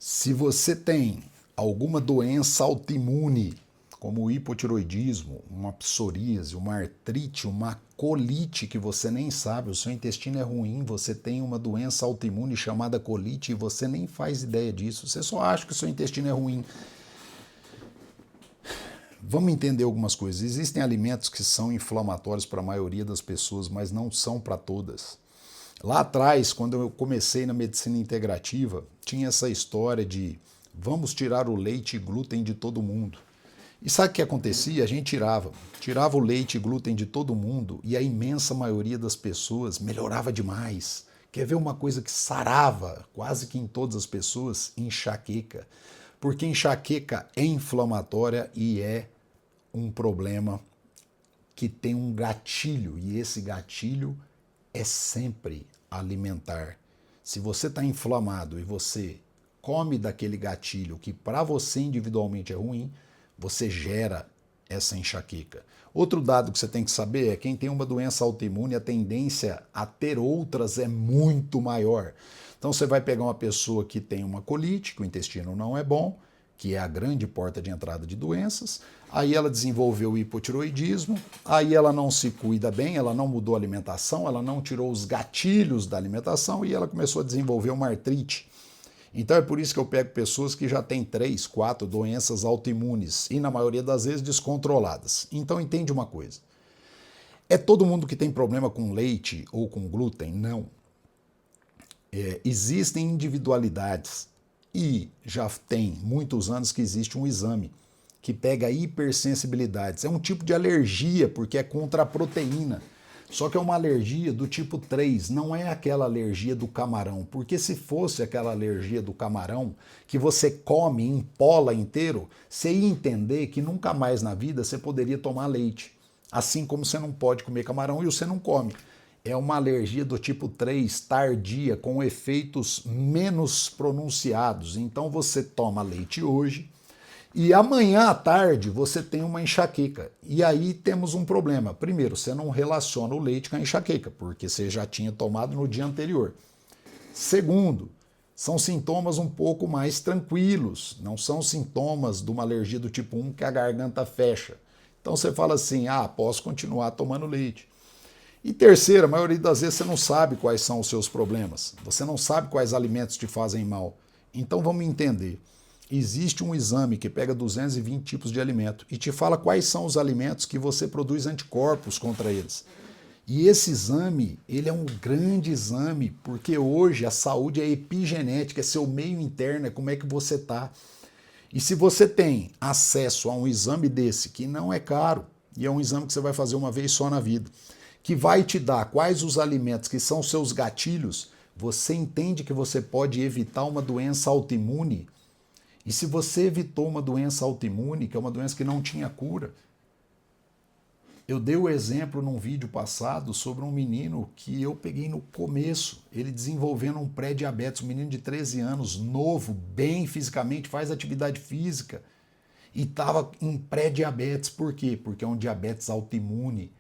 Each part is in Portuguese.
Se você tem alguma doença autoimune, como o hipotiroidismo, uma psoríase, uma artrite, uma colite que você nem sabe, o seu intestino é ruim, você tem uma doença autoimune chamada colite e você nem faz ideia disso, você só acha que o seu intestino é ruim. Vamos entender algumas coisas. Existem alimentos que são inflamatórios para a maioria das pessoas, mas não são para todas. Lá atrás, quando eu comecei na medicina integrativa, tinha essa história de vamos tirar o leite e glúten de todo mundo. E sabe o que acontecia? A gente tirava o leite e glúten de todo mundo e a imensa maioria das pessoas melhorava demais. Quer ver uma coisa que sarava quase que em todas as pessoas? Enxaqueca. Porque enxaqueca é inflamatória e é um problema que tem um gatilho, e esse gatilho é sempre alimentar. Se você está inflamado e você come daquele gatilho que para você individualmente é ruim, você gera essa enxaqueca. Outro dado que você tem que saber é quem tem uma doença autoimune, a tendência a ter outras é muito maior. Então você vai pegar uma pessoa que tem uma colite, que o intestino não é bom, que é a grande porta de entrada de doenças, aí ela desenvolveu o hipotiroidismo, aí ela não se cuida bem, ela não mudou a alimentação, ela não tirou os gatilhos da alimentação e ela começou a desenvolver uma artrite. Então é por isso que eu pego pessoas que já têm 3, 4 doenças autoimunes e na maioria das vezes descontroladas. Então entende uma coisa, é todo mundo que tem problema com leite ou com glúten? Não. Existem individualidades e já tem muitos anos que existe um exame que pega hipersensibilidades. É um tipo de alergia porque é contra a proteína. Só que é uma alergia do tipo 3, não é aquela alergia do camarão. Porque se fosse aquela alergia do camarão, que você come, empola inteiro, você ia entender que nunca mais na vida você poderia tomar leite. Assim como você não pode comer camarão e você não come. É uma alergia do tipo 3, tardia, com efeitos menos pronunciados. Então você toma leite hoje, e amanhã à tarde você tem uma enxaqueca. E aí temos um problema. Primeiro, você não relaciona o leite com a enxaqueca, porque você já tinha tomado no dia anterior. Segundo, são sintomas um pouco mais tranquilos, não são sintomas de uma alergia do tipo 1 que a garganta fecha. Então você fala assim, posso continuar tomando leite. E terceiro, a maioria das vezes você não sabe quais são os seus problemas, você não sabe quais alimentos te fazem mal. Então vamos entender. Existe um exame que pega 220 tipos de alimento e te fala quais são os alimentos que você produz anticorpos contra eles. E esse exame, ele é um grande exame, porque hoje a saúde é epigenética, é seu meio interno, é como é que você está. E se você tem acesso a um exame desse, que não é caro, e é um exame que você vai fazer uma vez só na vida, que vai te dar quais os alimentos que são seus gatilhos, você entende que você pode evitar uma doença autoimune. E se você evitou uma doença autoimune, que é uma doença que não tinha cura, eu dei o exemplo num vídeo passado sobre um menino que eu peguei no começo, ele desenvolvendo um pré-diabetes, um menino de 13 anos, novo, bem fisicamente, faz atividade física, e estava em pré-diabetes. Por quê? Porque é um diabetes autoimune,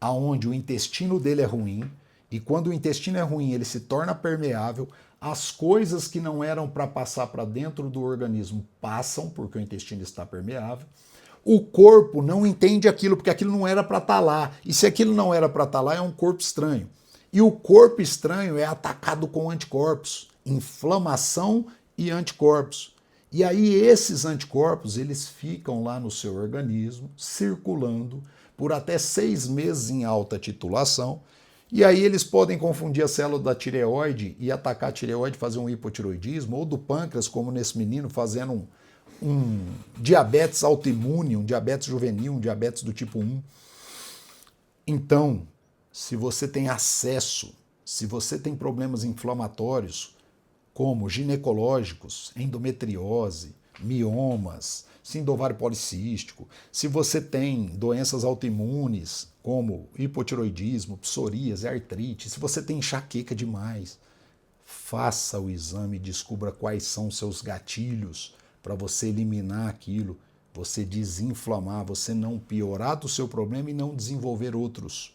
aonde o intestino dele é ruim, e quando o intestino é ruim, ele se torna permeável, as coisas que não eram para passar para dentro do organismo passam, porque o intestino está permeável. O corpo não entende aquilo, porque aquilo não era para estar lá. E se aquilo não era para estar lá, é um corpo estranho. E o corpo estranho é atacado com anticorpos, inflamação e anticorpos. E aí esses anticorpos, eles ficam lá no seu organismo, circulando por até 6 meses em alta titulação, e aí eles podem confundir a célula da tireoide e atacar a tireoide, fazer um hipotiroidismo, ou do pâncreas, como nesse menino, fazendo um diabetes autoimune, um diabetes juvenil, um diabetes do tipo 1. Então, se você tem acesso, se você tem problemas inflamatórios, como ginecológicos, endometriose, miomas, síndrome do ovário policístico, se você tem doenças autoimunes, como hipotiroidismo, psoríase, artrite, se você tem enxaqueca demais, faça o exame e descubra quais são seus gatilhos para você eliminar aquilo, você desinflamar, você não piorar do seu problema e não desenvolver outros.